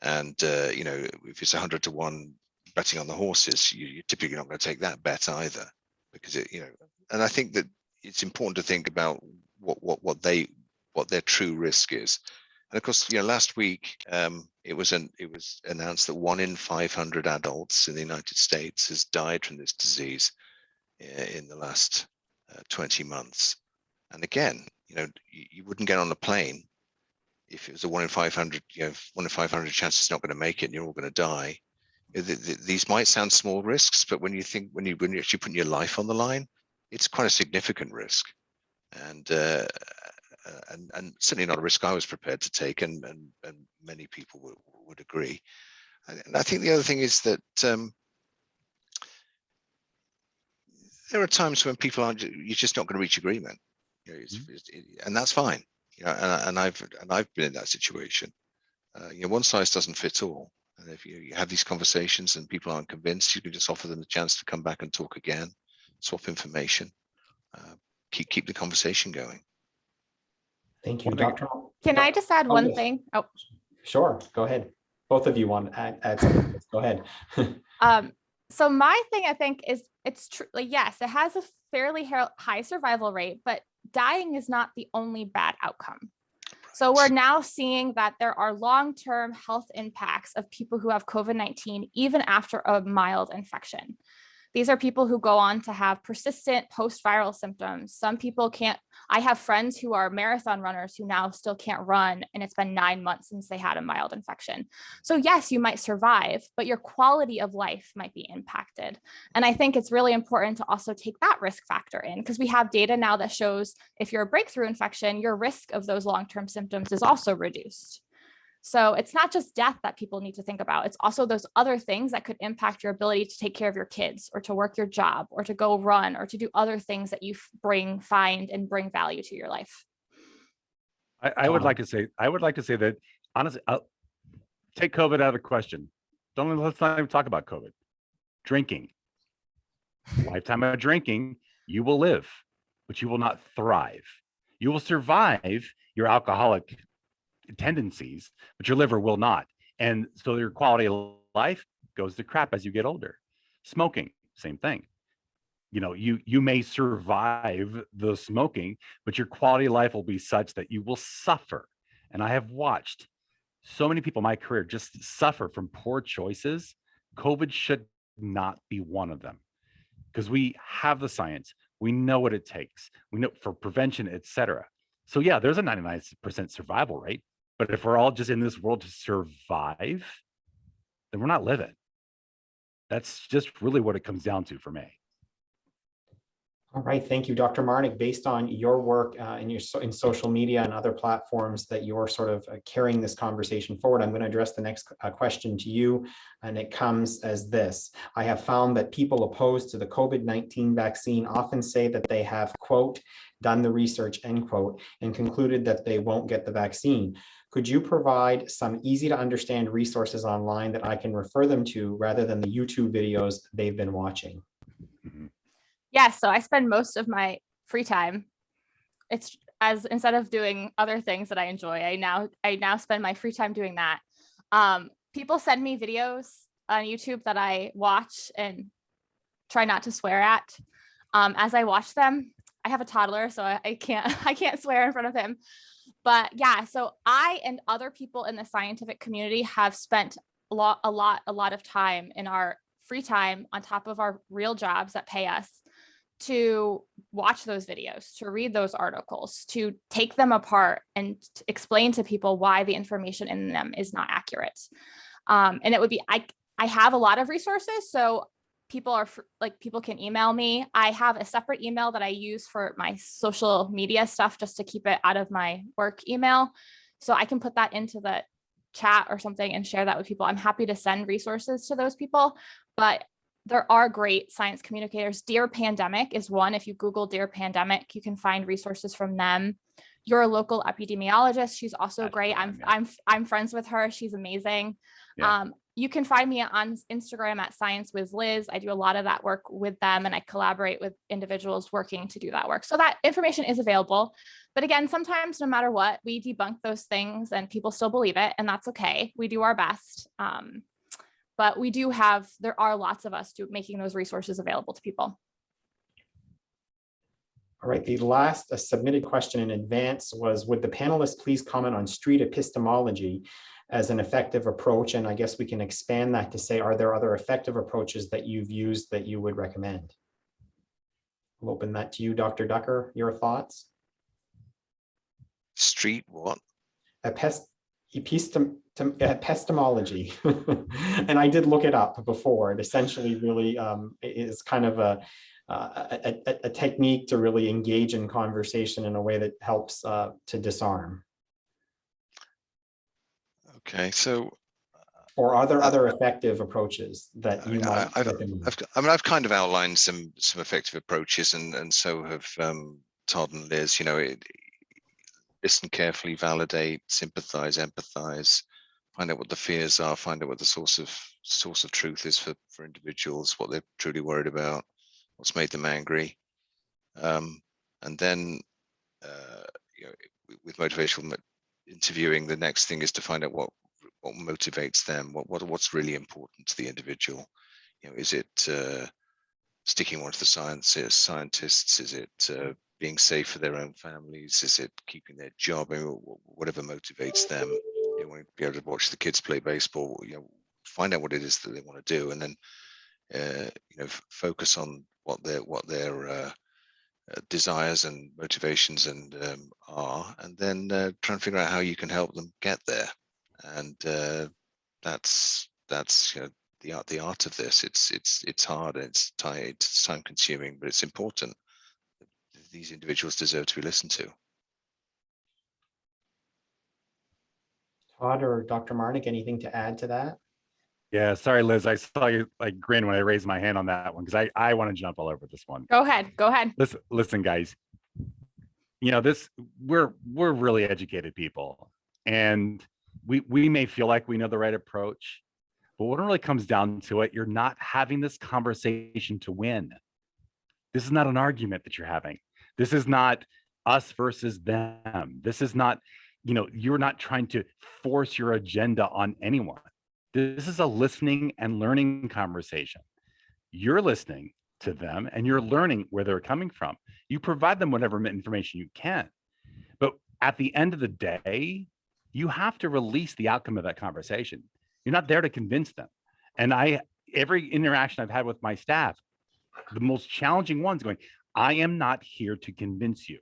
You know, if it's 100 to 1 betting on the horses, you're typically not going to take that bet either, because you know. And I think that it's important to think about what their true risk is. And of course, you know, last week it was announced that 1 in 500 adults in the United States has died from this disease in the last 20 months. And again, you know, you wouldn't get on a plane if it was a 1 in 500, you know, 1 in 500 chance it's not going to make it and you're all going to die. These might sound small risks, but when you actually put your life on the line, it's quite a significant risk, and certainly not a risk I was prepared to take, and many people would agree. And I think the other thing is that there are times when people you're just not going to reach agreement, you know, and that's fine. You know, and I've been in that situation. You know, one size doesn't fit all. And if you have these conversations and people aren't convinced, you can just offer them the chance to come back and talk again, swap information, keep the conversation going. Thank you, Dr. Can I just add one thing? Oh, sure. Go ahead. Both of you want to add something. Go ahead. So my thing, I think, is it's true. Like, yes, it has a fairly high survival rate, but dying is not the only bad outcome. So we're now seeing that there are long-term health impacts of people who have COVID-19, even after a mild infection. These are people who go on to have persistent post-viral symptoms. Some people can't. I have friends who are marathon runners who now still can't run, and it's been 9 months since they had a mild infection. So yes, you might survive, but your quality of life might be impacted. And I think it's really important to also take that risk factor in, because we have data now that shows if you're a breakthrough infection, your risk of those long-term symptoms is also reduced. So it's not just death that people need to think about. It's also those other things that could impact your ability to take care of your kids, or to work your job, or to go run, or to do other things that you find and bring value to your life. I would like to say that honestly, take COVID out of the question. Let's not even talk about COVID. Drinking, lifetime of drinking, you will live, but you will not thrive. You will survive your alcoholic tendencies, but your liver will not. And so your quality of life goes to crap as you get older. Smoking, same thing. You know, you may survive the smoking, but your quality of life will be such that you will suffer. And I have watched so many people in my career just suffer from poor choices. COVID should not be one of them, because we have the science. We know what it takes. We know for prevention, etc. So yeah, there's a 99% survival rate. But if we're all just in this world to survive, then we're not living. That's just really what it comes down to for me. All right, thank you, Dr. Marnick. Based on your work in social media and other platforms that you're sort of carrying this conversation forward, I'm going to address the next question to you, and it comes as this. I have found that people opposed to the COVID-19 vaccine often say that they have, quote, done the research, end quote, and concluded that they won't get the vaccine. Could you provide some easy to understand resources online that I can refer them to rather than the YouTube videos they've been watching? Mm-hmm. Yeah, so I spend most of my free time. Instead of doing other things that I enjoy, I now spend my free time doing that. People send me videos on YouTube that I watch and try not to swear at. As I watch them, I have a toddler, so I can't swear in front of him. But yeah, so I and other people in the scientific community have spent a lot of time in our free time on top of our real jobs that pay us to watch those videos, to read those articles, to take them apart and to explain to people why the information in them is not accurate. And it would be, I have a lot of resources. So people can email me. I have a separate email that I use for my social media stuff just to keep it out of my work email. So I can put that into the chat or something and share that with people. I'm happy to send resources to those people, but there are great science communicators. Dear Pandemic is one. If you Google Dear Pandemic, you can find resources from them. Your local epidemiologist, she's also great. I'm friends with her. She's amazing. Yeah. You can find me on Instagram at Science with Liz. I do a lot of that work with them, and I collaborate with individuals working to do that work. So that information is available. But again, sometimes no matter what, we debunk those things and people still believe it, and that's okay. We do our best. But there are lots of us making those resources available to people. All right, the last submitted question in advance was, would the panelists please comment on street epistemology as an effective approach? And I guess we can expand that to say, are there other effective approaches that you've used that you would recommend? I'll open that to you, Dr. Ducker, your thoughts? Street what? Epistemology. And I did look it up before. It essentially really is kind of a technique to really engage in conversation in a way that helps to disarm. Okay, so. Or are there other effective approaches that you might recommend? I've kind of outlined some effective approaches, and so have Todd and Liz. You know, listen carefully, validate, sympathize, empathize, find out what the fears are, find out what the source of truth is for individuals, what they're truly worried about, what's made them angry, and then you know, with motivational interviewing, the next thing is to find out what motivates them, what's really important to the individual. You know, is it sticking on to the scientists? Is it being safe for their own families? Is it keeping their job? I mean, whatever motivates them. You want to be able to watch the kids play baseball. You know, find out what it is that they want to do, and then you know, focus on what their desires and motivations and are, and then try and figure out how you can help them get there. And that's you know, the art of this. It's hard, and it's time consuming, but it's important. These individuals deserve to be listened to. Todd or Dr. Marnick, anything to add to that? Yeah, sorry, Liz. I saw you like grin when I raised my hand on that one, because I want to jump all over this one. Go ahead. Listen, guys. You know, we're really educated people, and we may feel like we know the right approach, but when it really comes down to it, you're not having this conversation to win. This is not an argument that you're having. This is not us versus them. This is not, you know, you're not trying to force your agenda on anyone. This is a listening and learning conversation. You're listening to them and you're learning where they're coming from. You provide them whatever information you can. But at the end of the day, you have to release the outcome of that conversation. You're not there to convince them. And every interaction I've had with my staff, the most challenging ones going, I am not here to convince you.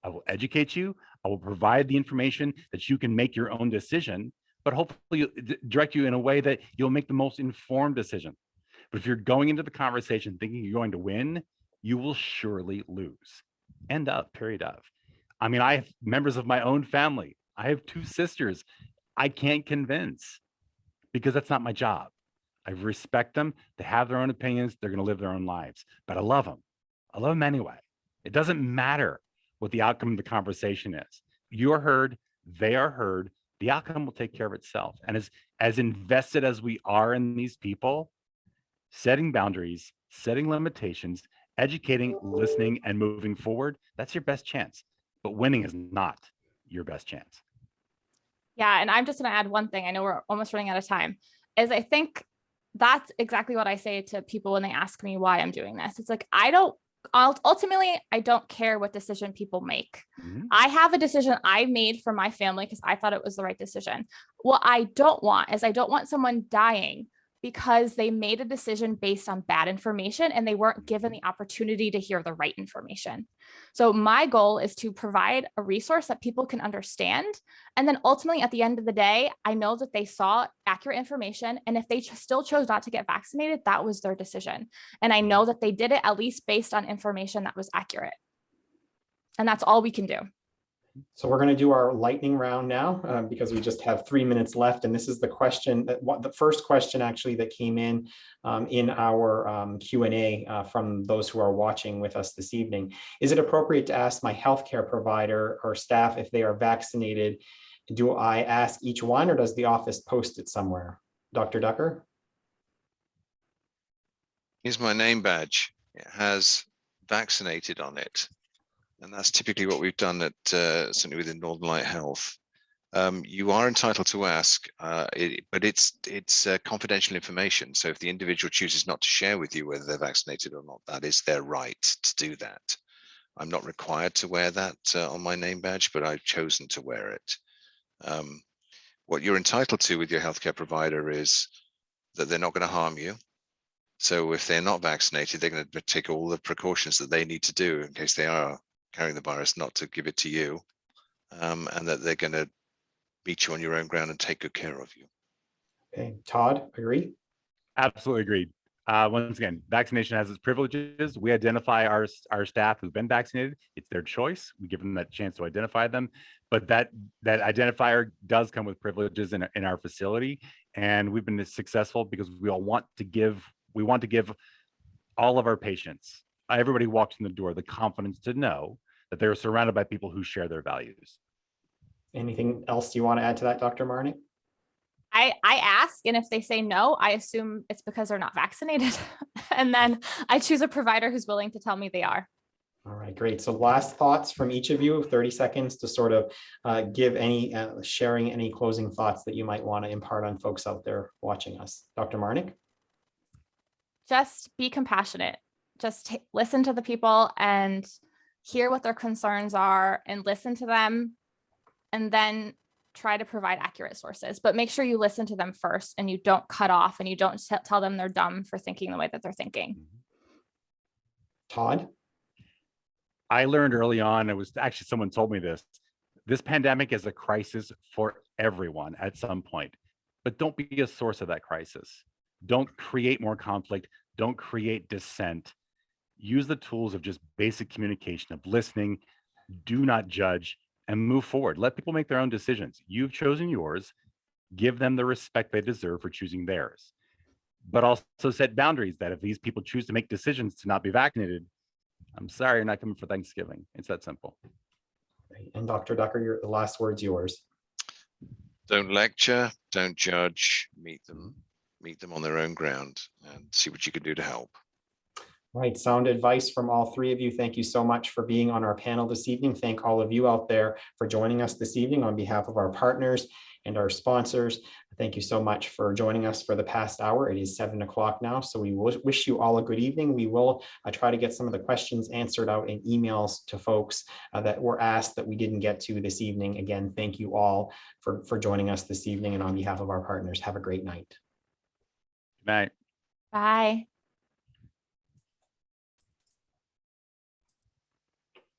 I will educate you. I will provide the information that you can make your own decision. but hopefully direct you in a way that you'll make the most informed decision. But if you're going into the conversation thinking you're going to win, you will surely lose. End of, period of. I mean, I have members of my own family. I have 2 sisters. I can't convince because that's not my job. I respect them. They have their own opinions. They're going to live their own lives, but I love them. I love them anyway. It doesn't matter what the outcome of the conversation is. You are heard. They are heard. The outcome will take care of itself. And as invested as we are in these people, setting boundaries, setting limitations, educating, listening, and moving forward, that's your best chance. But winning is not your best chance. Yeah, and I'm just going to add one thing. I know we're almost running out of time. Is I think that's exactly what I say to people when they ask me why I'm doing this. It's like, ultimately, I don't care what decision people make. I have a decision I made for my family because I thought it was the right decision. What I don't want is I don't want someone dying because they made a decision based on bad information and they weren't given the opportunity to hear the right information. So my goal is to provide a resource that people can understand. And then ultimately at the end of the day, I know that they saw accurate information. And if they still chose not to get vaccinated, that was their decision. And I know that they did it at least based on information that was accurate. And that's all we can do. So we're going to do our lightning round now because we just have 3 minutes left. And this is the question, the first question actually that came in our Q&A from those who are watching with us this evening. Is it appropriate to ask my healthcare provider or staff if they are vaccinated? Do I ask each one or does the office post it somewhere? Dr. Ducker? Here's my name badge. It has vaccinated on it. And that's typically what we've done at certainly within Northern Light Health. You are entitled to ask, but it's confidential information. So if the individual chooses not to share with you whether they're vaccinated or not, that is their right to do that. I'm not required to wear that on my name badge, but I've chosen to wear it. What you're entitled to with your healthcare provider is that they're not going to harm you. So if they're not vaccinated, they're going to take all the precautions that they need to do in case they are carrying the virus, not to give it to you, and that they're going to meet you on your own ground and take good care of you. Okay, Todd, agree? Absolutely agreed. Once again, vaccination has its privileges. We identify our staff who've been vaccinated. It's their choice. We give them that chance to identify them, but that identifier does come with privileges in our facility, and we've been successful because we want to give all of our patients, everybody walks in the door, the confidence to know that they're surrounded by people who share their values. Anything else you want to add to that, Dr. Marnick? I ask, and if they say no, I assume it's because they're not vaccinated. And then I choose a provider who's willing to tell me they are. All right, great. So last thoughts from each of you, 30 seconds to sort of give any, sharing any closing thoughts that you might want to impart on folks out there watching us. Dr. Marnick? Just be compassionate. Just listen to the people and hear what their concerns are and listen to them, and then try to provide accurate sources. But make sure you listen to them first and you don't cut off and you don't tell them they're dumb for thinking the way that they're thinking. Todd? I learned early on, it was actually someone told me this pandemic is a crisis for everyone at some point, but don't be a source of that crisis. Don't create more conflict. Don't create dissent. Use the tools of just basic communication, of listening, do not judge, and move forward. Let people make their own decisions. You've chosen yours. Give them the respect they deserve for choosing theirs. But also set boundaries that if these people choose to make decisions to not be vaccinated, I'm sorry, you're not coming for Thanksgiving. It's that simple. And Dr. Ducker, the last word's yours. Don't lecture, don't judge, meet them on their own ground and see what you can do to help. Right, sound advice from all three of you. Thank you so much for being on our panel this evening. Thank all of you out there for joining us this evening on behalf of our partners and our sponsors. Thank you so much for joining us for the past hour. It is 7 o'clock now, so we wish you all a good evening. We will try to get some of the questions answered out in emails to folks that were asked that we didn't get to this evening. Again, thank you all for joining us this evening, and on behalf of our partners, have a great night. Good night. Bye.